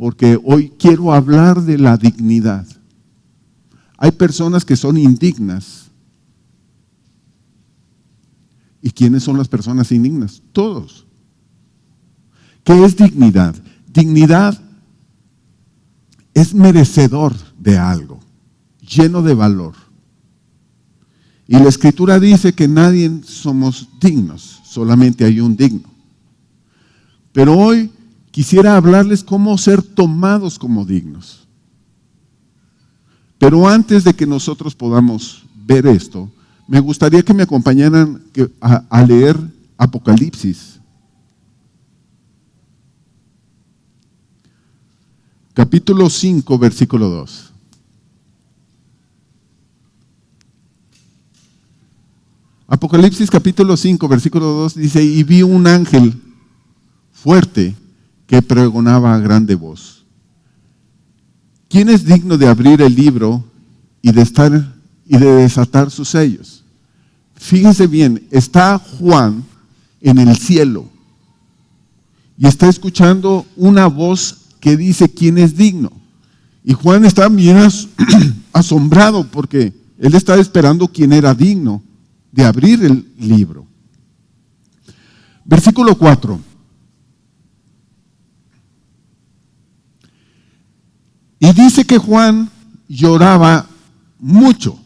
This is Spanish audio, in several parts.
porque hoy quiero hablar de la dignidad. Hay personas que son indignas. ¿Y quiénes son las personas indignas? Todos. ¿Qué es dignidad? Dignidad es merecedor de algo, lleno de valor. Y la Escritura dice que nadie somos dignos, solamente hay un digno. Pero hoy quisiera hablarles cómo ser tomados como dignos. Pero antes de que nosotros podamos ver esto, me gustaría que me acompañaran a leer Apocalipsis. Capítulo 5, versículo 2. Apocalipsis capítulo 5, versículo 2 dice: y vi un ángel fuerte que pregonaba a grande voz: ¿quién es digno de abrir el libro y de desatar sus sellos? Fíjense bien, está Juan en el cielo y está escuchando una voz que dice quién es digno. Y Juan está bien asombrado porque él estaba esperando quién era digno de abrir el libro. Versículo 4. Y dice que Juan lloraba mucho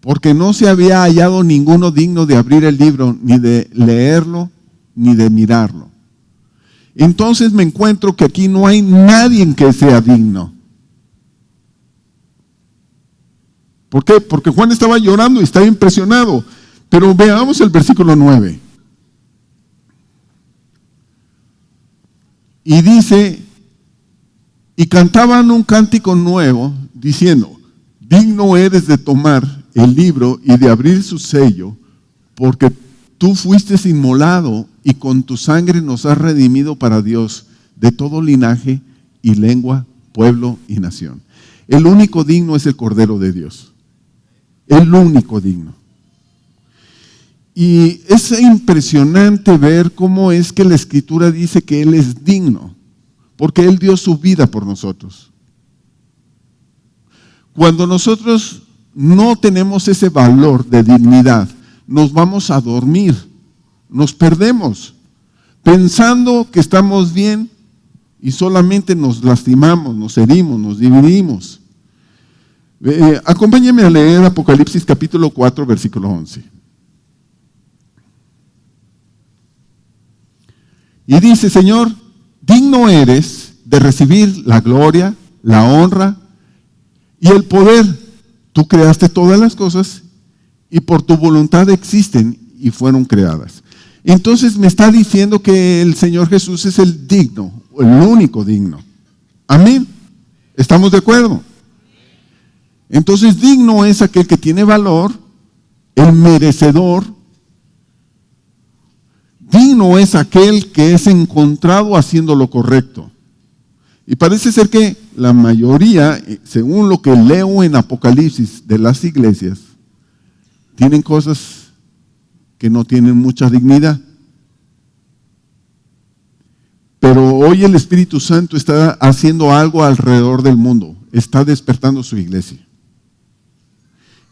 porque no se había hallado ninguno digno de abrir el libro, ni de leerlo, ni de mirarlo. Entonces me encuentro que aquí no hay nadie que sea digno. ¿Por qué? Porque Juan estaba llorando y estaba impresionado. Pero veamos el versículo 9. Y dice: y cantaban un cántico nuevo, diciendo: digno eres de tomar el libro y de abrir su sello, porque tú fuiste inmolado y con tu sangre nos has redimido para Dios de todo linaje y lengua, pueblo y nación. El único digno es el Cordero de Dios. El único digno. Y es impresionante ver cómo es que la Escritura dice que Él es digno, porque Él dio su vida por nosotros. Cuando nosotros no tenemos ese valor de dignidad, nos vamos a dormir, nos perdemos, pensando que estamos bien y solamente nos lastimamos, nos herimos, nos dividimos. Acompáñenme a leer Apocalipsis capítulo 4, versículo 11. Y dice: Señor, digno eres de recibir la gloria, la honra y el poder. Tú creaste todas las cosas y por tu voluntad existen y fueron creadas. Entonces me está diciendo que el Señor Jesús es el digno, el único digno. Amén. ¿Estamos de acuerdo? Entonces digno es aquel que tiene valor, el merecedor. Digno es aquel que es encontrado haciendo lo correcto. Y parece ser que la mayoría, según lo que leo en Apocalipsis de las iglesias, tienen cosas que no tienen mucha dignidad. Pero hoy el Espíritu Santo está haciendo algo alrededor del mundo, está despertando su iglesia.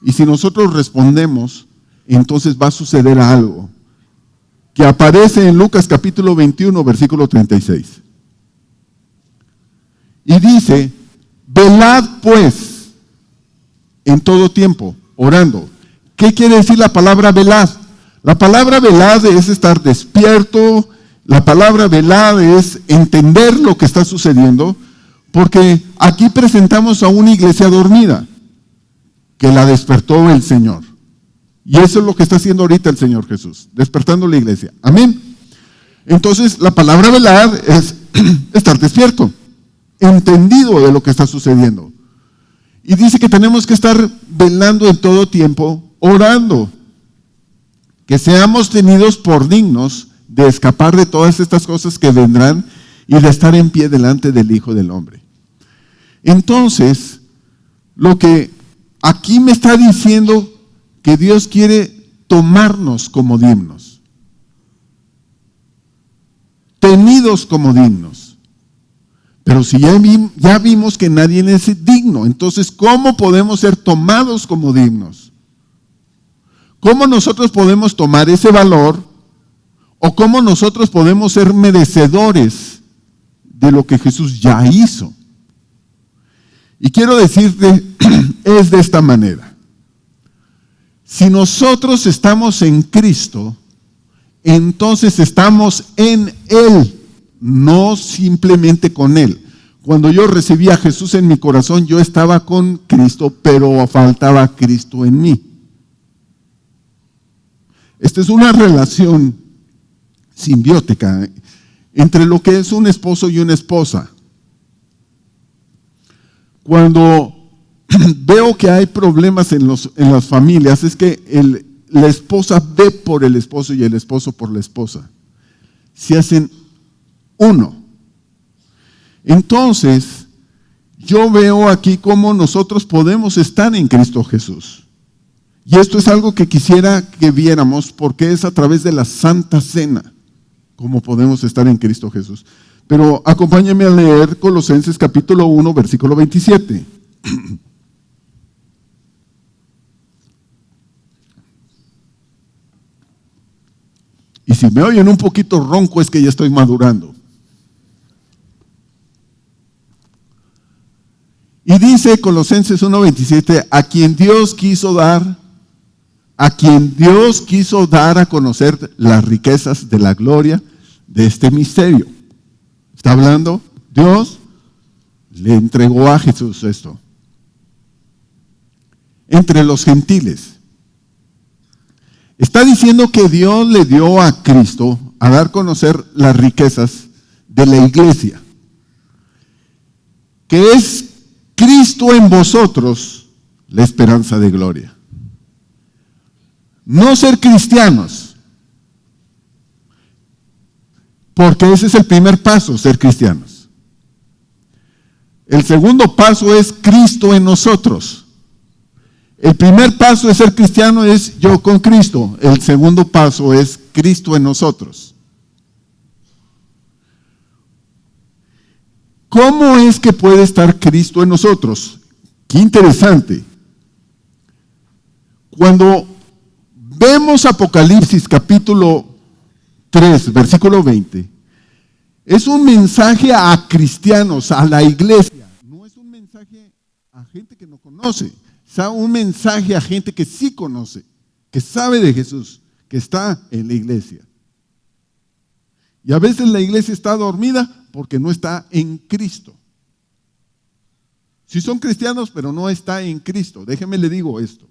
Y si nosotros respondemos, entonces va a suceder algo que aparece en Lucas capítulo 21, versículo 36. Y dice: velad pues en todo tiempo, orando. ¿Qué quiere decir la palabra velad? La palabra velad es estar despierto, la palabra velad es entender lo que está sucediendo, porque aquí presentamos a una iglesia dormida, que la despertó el Señor. Y eso es lo que está haciendo ahorita el Señor Jesús, despertando la iglesia. Amén. Entonces, la palabra velad es estar despierto, entendido de lo que está sucediendo. Y dice que tenemos que estar velando en todo tiempo, orando, que seamos tenidos por dignos de escapar de todas estas cosas que vendrán y de estar en pie delante del Hijo del Hombre. Entonces, lo que aquí me está diciendo que Dios quiere tomarnos como dignos, tenidos como dignos. Pero si ya vimos que nadie es digno, entonces ¿cómo podemos ser tomados como dignos? ¿Cómo nosotros podemos tomar ese valor? ¿O cómo nosotros podemos ser merecedores de lo que Jesús ya hizo? Y quiero decirte, es de esta manera. Si nosotros estamos en Cristo, entonces estamos en Él, no simplemente con Él. Cuando yo recibí a Jesús en mi corazón, yo estaba con Cristo, pero faltaba Cristo en mí. Esta es una relación simbiótica entre lo que es un esposo y una esposa. Cuando veo que hay problemas en las familias, es que la esposa ve por el esposo y el esposo por la esposa. Se hacen uno. Entonces, yo veo aquí cómo nosotros podemos estar en Cristo Jesús. Y esto es algo que quisiera que viéramos, porque es a través de la Santa Cena como podemos estar en Cristo Jesús. Pero acompáñenme a leer Colosenses capítulo 1, versículo 27. Y si me oyen un poquito ronco es que ya estoy madurando. Y dice Colosenses 1:27, a quien Dios quiso dar a conocer las riquezas de la gloria de este misterio. Está hablando, Dios le entregó a Jesús esto. Entre los gentiles. Está diciendo que Dios le dio a Cristo a dar a conocer las riquezas de la iglesia. Que es Cristo en vosotros, la esperanza de gloria. No ser cristianos, porque ese es el primer paso, ser cristianos. El segundo paso es Cristo en nosotros. El primer paso de ser cristiano es yo con Cristo. El segundo paso es Cristo en nosotros. ¿Cómo es que puede estar Cristo en nosotros? Qué interesante. Cuando vemos Apocalipsis capítulo 3, versículo 20, es un mensaje a cristianos, a la iglesia. No es un mensaje a gente que no conoce, es un mensaje a gente que sí conoce, que sabe de Jesús, que está en la iglesia. Y a veces la iglesia está dormida porque no está en Cristo. Si son cristianos, pero no está en Cristo. Déjeme le digo esto.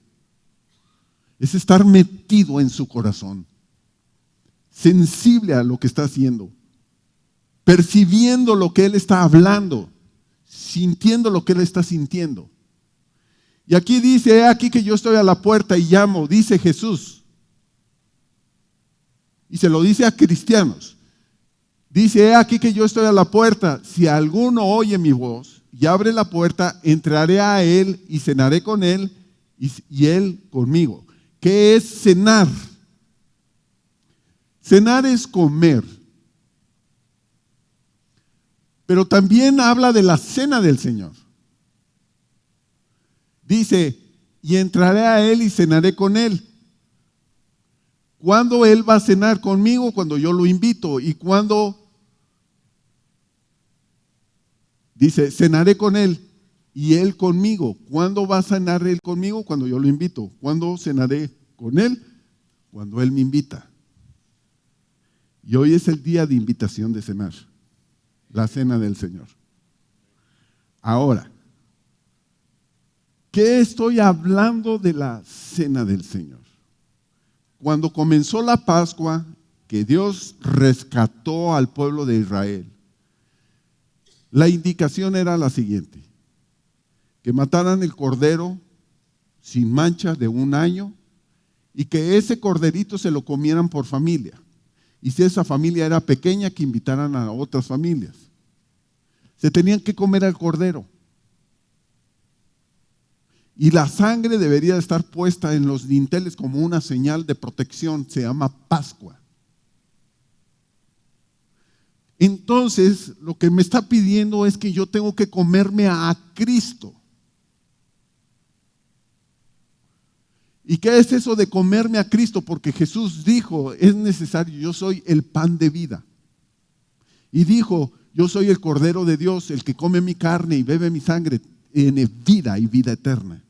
Es estar metido en su corazón, sensible a lo que está haciendo, percibiendo lo que Él está hablando, sintiendo lo que Él está sintiendo. Y aquí dice, he aquí que yo estoy a la puerta y llamo, dice Jesús. Y se lo dice a cristianos. Dice, he aquí que yo estoy a la puerta, si alguno oye mi voz y abre la puerta, entraré a Él y cenaré con Él y Él conmigo. ¿Qué es cenar? Cenar es comer. Pero también habla de la cena del Señor. Dice, y entraré a Él y cenaré con Él. ¿Cuándo Él va a cenar conmigo? Cuando yo lo invito. ¿Y cuándo? Dice, cenaré con Él y Él conmigo. ¿Cuándo va a cenar Él conmigo? Cuando yo lo invito. ¿Cuándo cenaré con Él? Cuando Él me invita. Y hoy es el día de invitación de cenar. La cena del Señor. Ahora, ¿qué estoy hablando de la cena del Señor? Cuando comenzó la Pascua, que Dios rescató al pueblo de Israel, la indicación era la siguiente: que mataran el cordero sin mancha de 1 año y que ese corderito se lo comieran por familia. Y si esa familia era pequeña, que invitaran a otras familias. Se tenían que comer al cordero. Y la sangre debería estar puesta en los dinteles como una señal de protección. Se llama Pascua. Entonces, lo que me está pidiendo es que yo tengo que comerme a Cristo. ¿Y qué es eso de comerme a Cristo? Porque Jesús dijo, es necesario, yo soy el pan de vida. Y dijo, yo soy el Cordero de Dios, el que come mi carne y bebe mi sangre, tiene vida y vida eterna.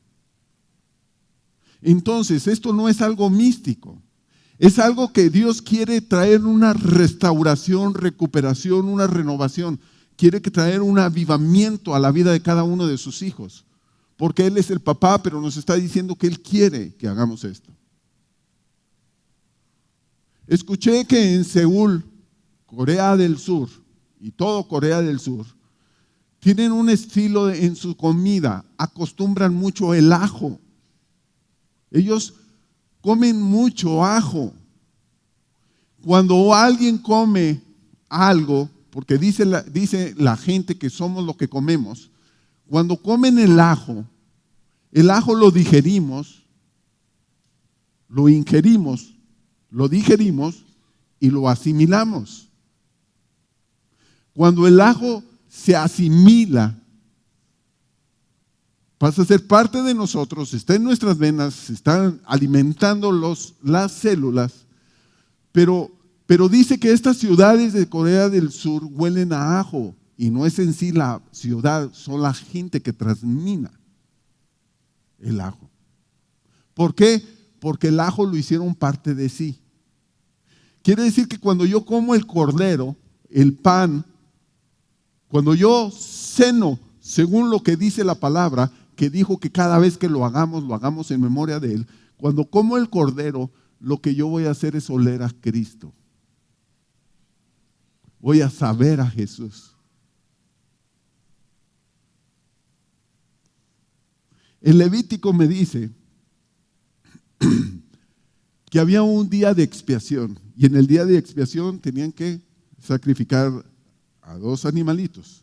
Entonces, esto no es algo místico. Es algo que Dios quiere traer una restauración, recuperación, una renovación. Quiere traer un avivamiento a la vida de cada uno de sus hijos. Porque Él es el papá, pero nos está diciendo que Él quiere que hagamos esto. Escuché que en Seúl, Corea del Sur, y todo Corea del Sur, tienen un estilo en su comida, acostumbran mucho el ajo. Ellos comen mucho ajo. Cuando alguien come algo, porque dice la gente que somos lo que comemos, cuando comen el ajo lo digerimos, lo ingerimos, lo digerimos y lo asimilamos. Cuando el ajo se asimila, pasa a ser parte de nosotros, está en nuestras venas, se están alimentando las células, pero dice que estas ciudades de Corea del Sur huelen a ajo, y no es en sí la ciudad, son la gente que transmina el ajo. ¿Por qué? Porque el ajo lo hicieron parte de sí. Quiere decir que cuando yo como el cordero, el pan, cuando yo ceno, según lo que dice la palabra, que dijo que cada vez que lo hagamos en memoria de Él. Cuando como el cordero, lo que yo voy a hacer es oler a Cristo. Voy a saber a Jesús. El Levítico me dice que había un día de expiación, y en el día de expiación tenían que sacrificar a 2 animalitos.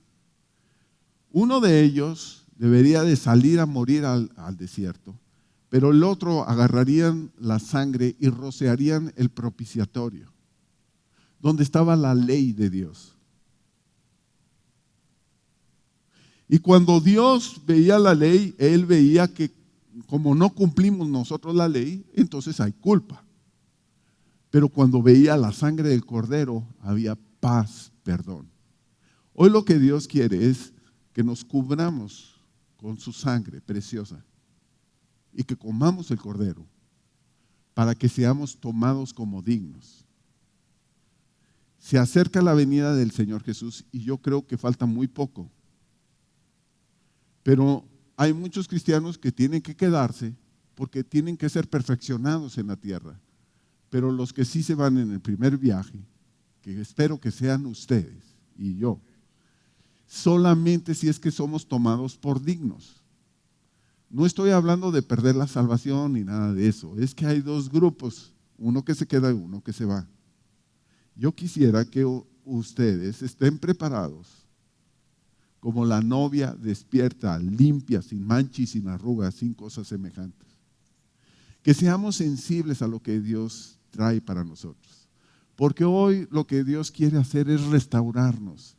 Uno de ellos debería de salir a morir al desierto, pero el otro agarrarían la sangre y rociarían el propiciatorio, donde estaba la ley de Dios. Y cuando Dios veía la ley, Él veía que como no cumplimos nosotros la ley, entonces hay culpa. Pero cuando veía la sangre del cordero, había paz, perdón. Hoy lo que Dios quiere es que nos cubramos con su sangre preciosa y que comamos el cordero para que seamos tomados como dignos. Se acerca la venida del Señor Jesús y yo creo que falta muy poco. Pero hay muchos cristianos que tienen que quedarse porque tienen que ser perfeccionados en la tierra. Pero los que sí se van en el primer viaje, que espero que sean ustedes y yo, solamente si es que somos tomados por dignos. No estoy hablando de perder la salvación ni nada de eso. Es que hay 2 grupos, uno que se queda y uno que se va. Yo quisiera que ustedes estén preparados como la novia despierta, limpia, sin mancha y sin arrugas, sin cosas semejantes. Que seamos sensibles a lo que Dios trae para nosotros. Porque hoy lo que Dios quiere hacer es restaurarnos.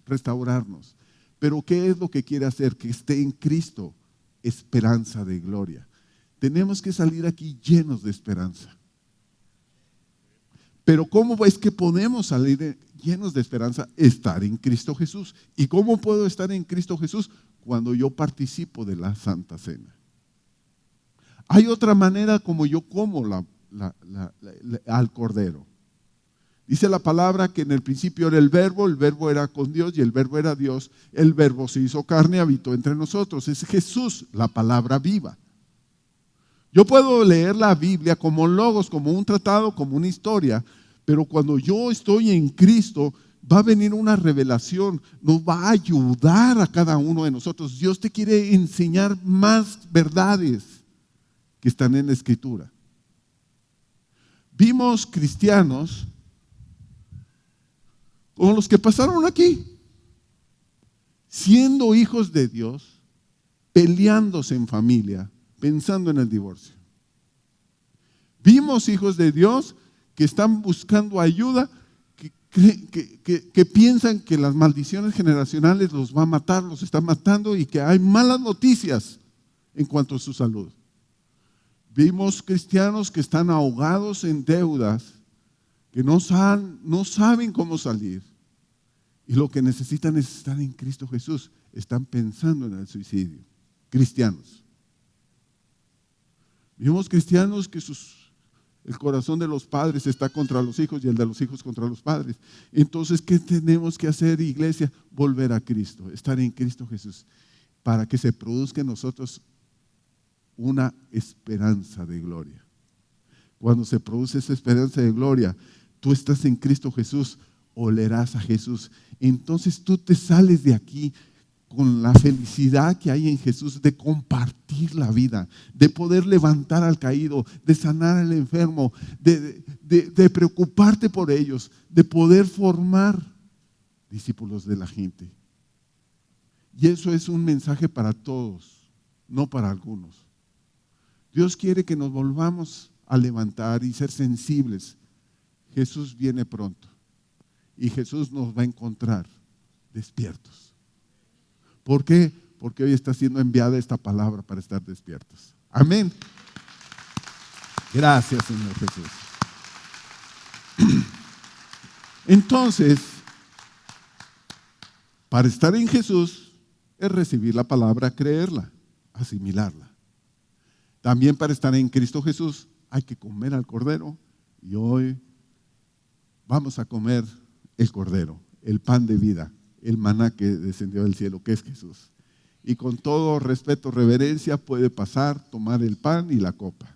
Pero ¿qué es lo que quiere hacer? Que esté en Cristo, esperanza de gloria. Tenemos que salir aquí llenos de esperanza. Pero ¿cómo es que podemos salir llenos de esperanza? Estar en Cristo Jesús. ¿Y cómo puedo estar en Cristo Jesús? Cuando yo participo de la Santa Cena. Hay otra manera como yo como al Cordero. Dice la palabra que en el principio era el verbo era con Dios y el verbo era Dios. El verbo se hizo carne y habitó entre nosotros. Es Jesús, la palabra viva. Yo puedo leer la Biblia como logos, como un tratado, como una historia, pero cuando yo estoy en Cristo, va a venir una revelación, nos va a ayudar a cada uno de nosotros. Dios te quiere enseñar más verdades que están en la Escritura. Vimos cristianos como los que pasaron aquí, siendo hijos de Dios, peleándose en familia, pensando en el divorcio. Vimos hijos de Dios que están buscando ayuda, que piensan que las maldiciones generacionales los va a matar, los está matando y que hay malas noticias en cuanto a su salud. Vimos cristianos que están ahogados en deudas, que no saben cómo salir. Y lo que necesitan es estar en Cristo Jesús. Están pensando en el suicidio. Cristianos. Vimos cristianos que el corazón de los padres está contra los hijos y el de los hijos contra los padres. Entonces, ¿qué tenemos que hacer, iglesia? Volver a Cristo, estar en Cristo Jesús, para que se produzca en nosotros una esperanza de gloria. Cuando se produce esa esperanza de gloria, tú estás en Cristo Jesús, olerás a Jesús. Entonces tú te sales de aquí con la felicidad que hay en Jesús de compartir la vida, de poder levantar al caído, de sanar al enfermo, de preocuparte por ellos, de poder formar discípulos de la gente. Y eso es un mensaje para todos, no para algunos. Dios quiere que nos volvamos a levantar y ser sensibles. Jesús viene pronto y Jesús nos va a encontrar despiertos. ¿Por qué? Porque hoy está siendo enviada esta palabra para estar despiertos. Amén. Gracias, Señor Jesús. Entonces, para estar en Jesús es recibir la palabra, creerla, asimilarla. También para estar en Cristo Jesús hay que comer al Cordero. Y hoy vamos a comer el Cordero, el pan de vida, el maná que descendió del cielo, que es Jesús. Y con todo respeto, reverencia, puede pasar, tomar el pan y la copa.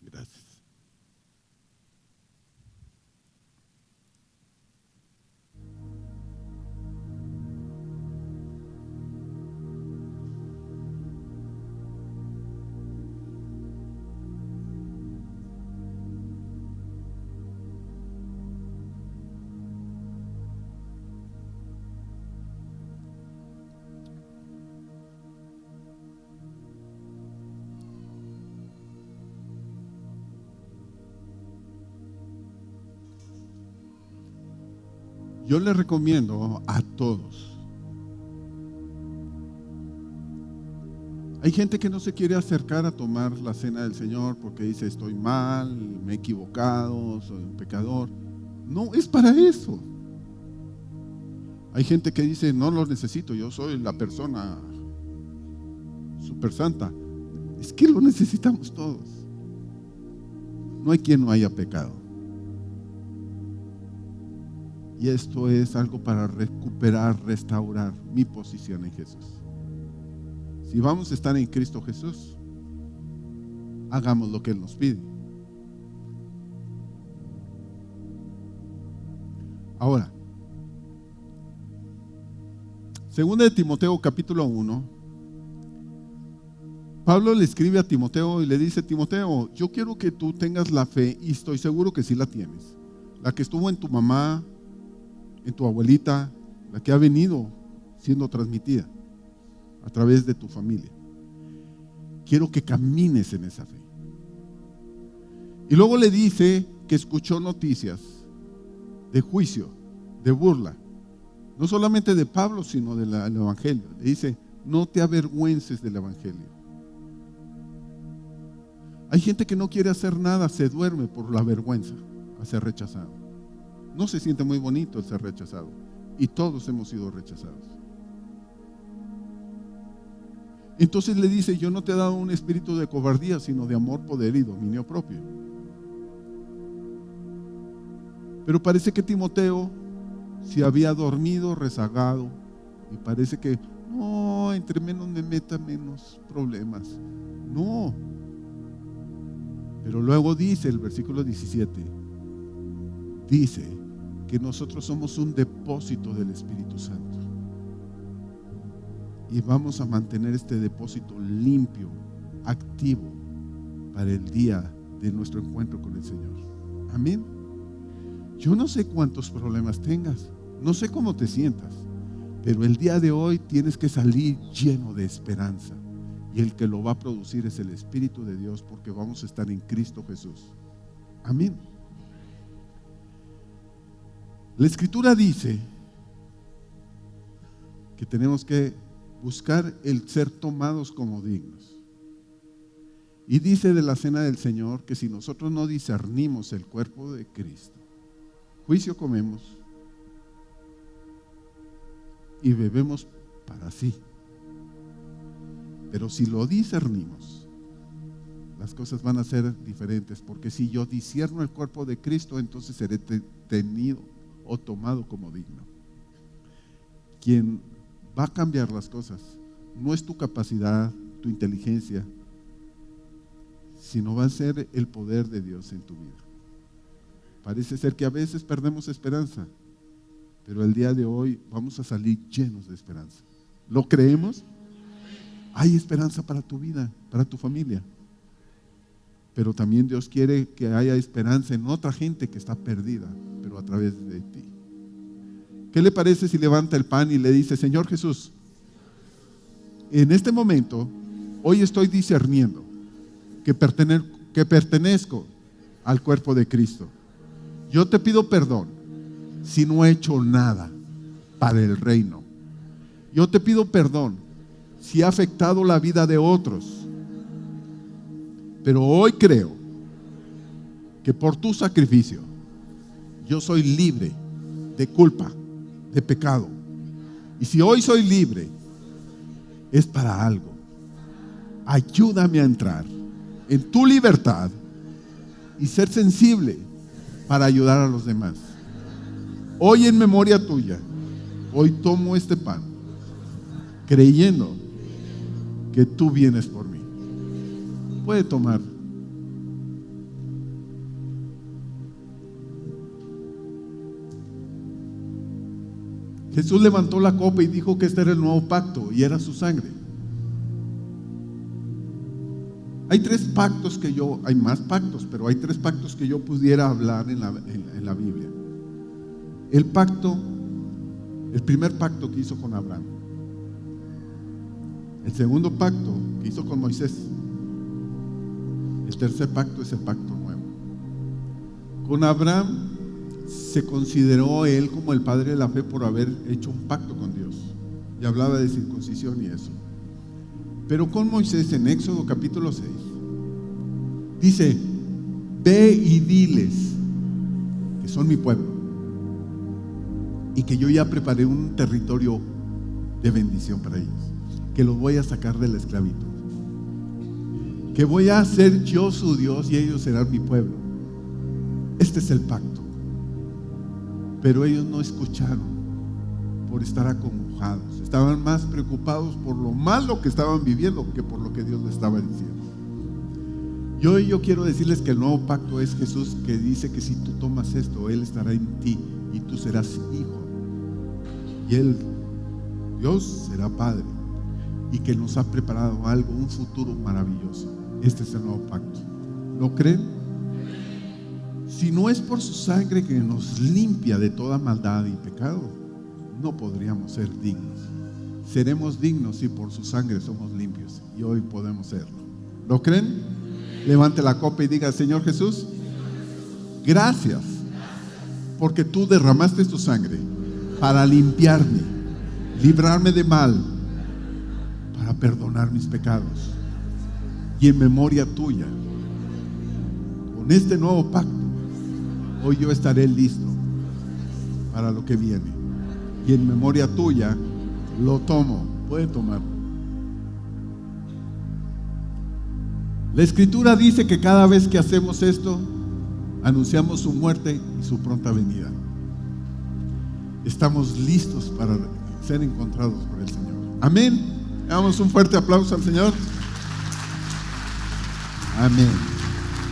Gracias. Yo les recomiendo a todos. Hay gente que no se quiere acercar a tomar la cena del Señor porque dice estoy mal, me he equivocado, soy un pecador. No, es para eso. Hay gente que dice no lo necesito, yo soy la persona súper santa. Es que lo necesitamos todos. No hay quien no haya pecado. Y esto es algo para recuperar, restaurar mi posición en Jesús. Si vamos a estar en Cristo Jesús, hagamos lo que Él nos pide. Ahora, segunda de Timoteo capítulo 1, Pablo le escribe a Timoteo y le dice: Timoteo, yo quiero que tú tengas la fe, y estoy seguro que sí la tienes, la que estuvo en tu mamá, en tu abuelita, la que ha venido siendo transmitida a través de tu familia. Quiero que camines en esa fe. Y luego le dice que escuchó noticias de juicio, de burla, no solamente de Pablo, sino del Evangelio. Le dice: no te avergüences del Evangelio. Hay gente que no quiere hacer nada, se duerme por la vergüenza a ser rechazado. No se siente muy bonito el ser rechazado. Y todos hemos sido rechazados. Entonces le dice: yo no te he dado un espíritu de cobardía, sino de amor, poder y dominio propio. Pero parece que Timoteo si había dormido, rezagado, y parece que no, entre menos me meta, menos problemas. No. Pero luego dice el versículo 17, dice que nosotros somos un depósito del Espíritu Santo. Y vamos a mantener este depósito limpio, activo, para el día de nuestro encuentro con el Señor. Amén. Yo no sé cuántos problemas tengas, no sé cómo te sientas, pero el día de hoy tienes que salir lleno de esperanza. Y el que lo va a producir es el Espíritu de Dios, porque vamos a estar en Cristo Jesús. Amén. La Escritura dice que tenemos que buscar el ser tomados como dignos. Y dice de la cena del Señor que si nosotros no discernimos el cuerpo de Cristo, juicio comemos y bebemos para sí. Pero si lo discernimos, las cosas van a ser diferentes, porque si yo discierno el cuerpo de Cristo, entonces seré tenido o tomado como digno. Quien va a cambiar las cosas no es tu capacidad, tu inteligencia, sino va a ser el poder de Dios en tu vida. Parece ser que a veces perdemos esperanza, pero el día de hoy vamos a salir llenos de esperanza. ¿Lo creemos? Hay esperanza para tu vida, para tu familia. Pero también Dios quiere que haya esperanza en otra gente que está perdida, pero a través de ti. ¿Qué le parece si levanta el pan y le dice: Señor Jesús, en este momento, hoy estoy discerniendo que pertenezco al cuerpo de Cristo. Yo te pido perdón si no he hecho nada para el reino. Yo te pido perdón si ha afectado la vida de otros. Pero hoy creo que por tu sacrificio yo soy libre de culpa, de pecado. Y si hoy soy libre, es para algo. Ayúdame a entrar en tu libertad y ser sensible para ayudar a los demás. Hoy, en memoria tuya, hoy tomo este pan, creyendo que tú vienes por mí. Puede tomar. Jesús levantó la copa y dijo que este era el nuevo pacto y era su sangre. Hay tres pactos hay más pactos, pero hay tres pactos que yo pudiera hablar en la Biblia. El primer pacto que hizo con Abraham. El segundo pacto que hizo con Moisés. El tercer pacto es el pacto nuevo. Con Abraham se consideró él como el padre de la fe por haber hecho un pacto con Dios. Y hablaba de circuncisión y eso. Pero con Moisés, en Éxodo capítulo 6, dice: ve y diles que son mi pueblo y que yo ya preparé un territorio de bendición para ellos, que los voy a sacar de la esclavitud, que voy a ser yo su Dios y ellos serán mi pueblo. Este es el pacto. Pero ellos no escucharon por estar acongojados. Estaban más preocupados por lo malo que estaban viviendo que por lo que Dios les estaba diciendo. Yo quiero decirles que el nuevo pacto es Jesús, que dice que si tú tomas esto, Él estará en ti y tú serás hijo. Y Él, Dios, será Padre, y que nos ha preparado algo, un futuro maravilloso. Este es el nuevo pacto. ¿Lo creen? Si no es por su sangre que nos limpia de toda maldad y pecado, no podríamos ser dignos. Seremos dignos si por su sangre somos limpios, y hoy podemos serlo. ¿Lo creen? Levante la copa y diga: Señor Jesús, gracias porque tú derramaste tu sangre para limpiarme, librarme de mal, para perdonar mis pecados. Y en memoria tuya, con este nuevo pacto, hoy yo estaré listo para lo que viene. Y en memoria tuya lo tomo. Puede tomarlo. La Escritura dice que cada vez que hacemos esto, anunciamos su muerte y su pronta venida. estamos listos para ser encontrados por el Señor. Amén. Damos un fuerte aplauso al Señor. Amén.